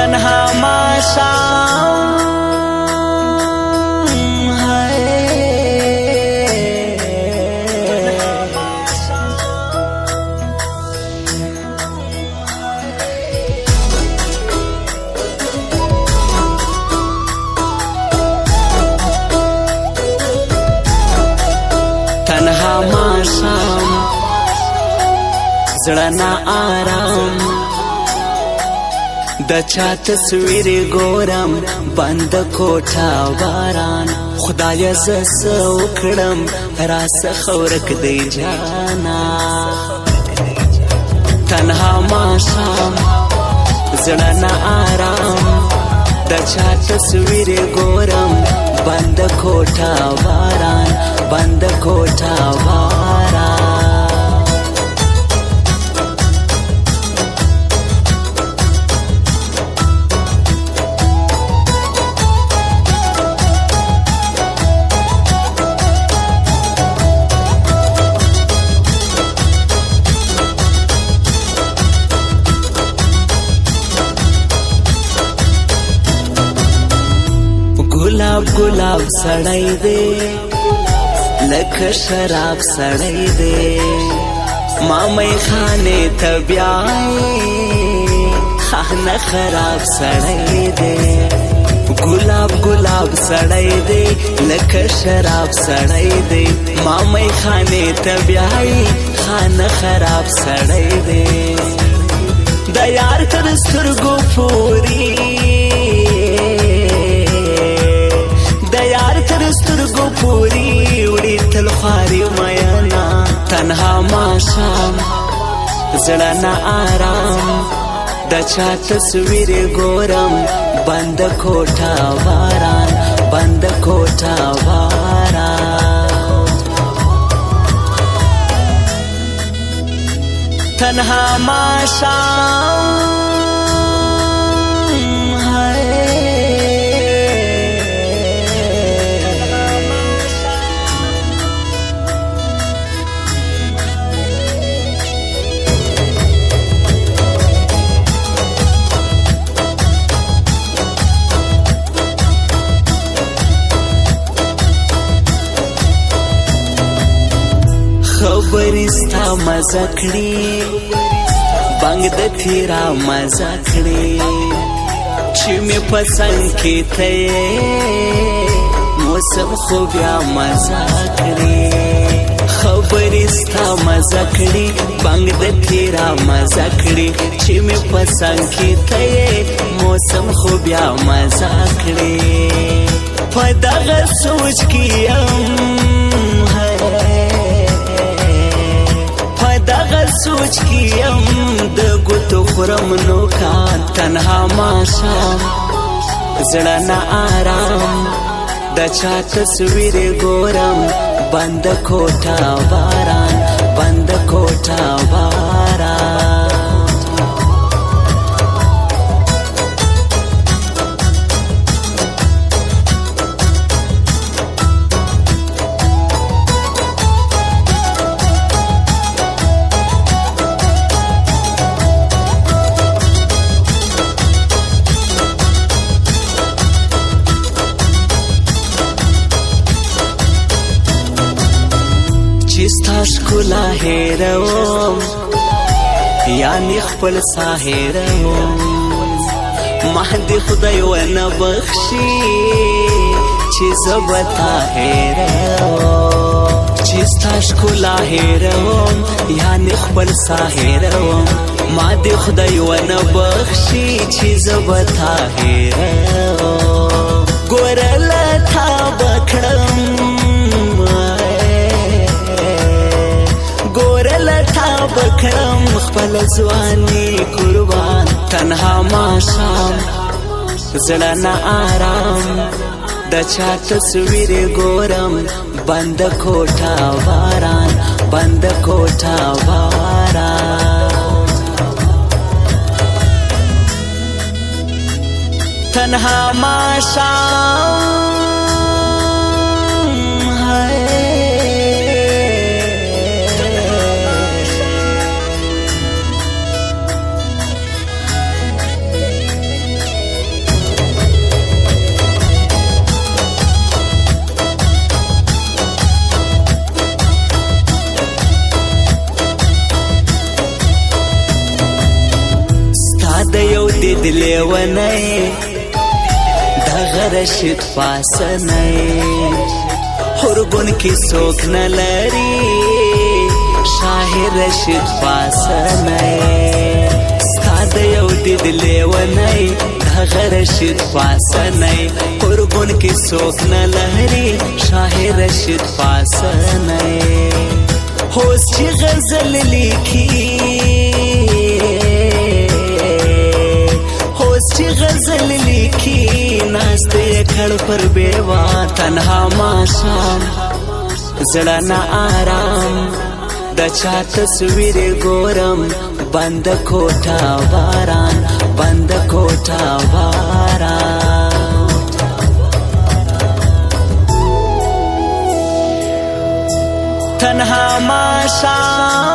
तन्हा माशाम तन्हा माशाम زړه آرام د چا تصویر ګورم بند کوټه باران خدای زه وکړم راڅخه ورک دی جانا تنها ماښام زړه نه آرام د چا تصویر ګورم بند کوټه باران بند کوټه باران गुलाब गुलाब सड़ाई दे लख शराब सड़ाई दे मामे खाने तब्याए खाना खराब सड़ाई दे गुलाब गुलाब सड़ाई दे लख शराब सड़ाई दे मामे खाने तब्याए खाना खराब सड़ाई दे दयार कर सुरगो पूरी दयार कर स्तरगो पूरी उड़ी तलखारी मयाना तन्हा माशाम زړه نه آرام د چا تصویر ګورم بند کوټه باران بند کوټه باران تنها ماሻام خبرستا مزه کړي بنګ د تیرا مزه کړي چې مې پسند کې ته موسم خو بیا مزه کړي خبرستا مزه کړي بنګ د تیرا مزه کړي چې مې پسند کې ته موسم خو بیا مزه کړي په دغه سوچ کې دغه سوچ کیم د ګوتو خورم نو کان تنها ماښام زړه نه آرام د چا تصویر ګورم بند کوټه باران بند کوټه باران چستا شکلا هیروم یعنی خپل ساهیروم مهدی خدای ونه بخشي چې زبتا هیروم چستا شکلا هیروم یعنی خپل ساهیروم مهدی خدای ونه بخشي چې زبتا هیروم ګورله تا بکړم بکرم خپل ځواني قربان تنها ماښام زړه نه آرام د چا تصویر ګورم بند کوټه باران بند کوټه باران تنها ماښام لیونی دغه رشید پاسنی هرګون کې څوک نه لري شاه رشید پاسنی ستا د یو دید لیونی دغه رشید پاسنی هرګون کې څوک نه لري شاه رشید پاسنی هوس چې غزل لیکي چې غزل لیکي ناست یې کړ پر بیوا تنها ماښام زړه نه آرام د چا تصویر ګورم بند کوټه باران بند کوټه باران تنها ماښام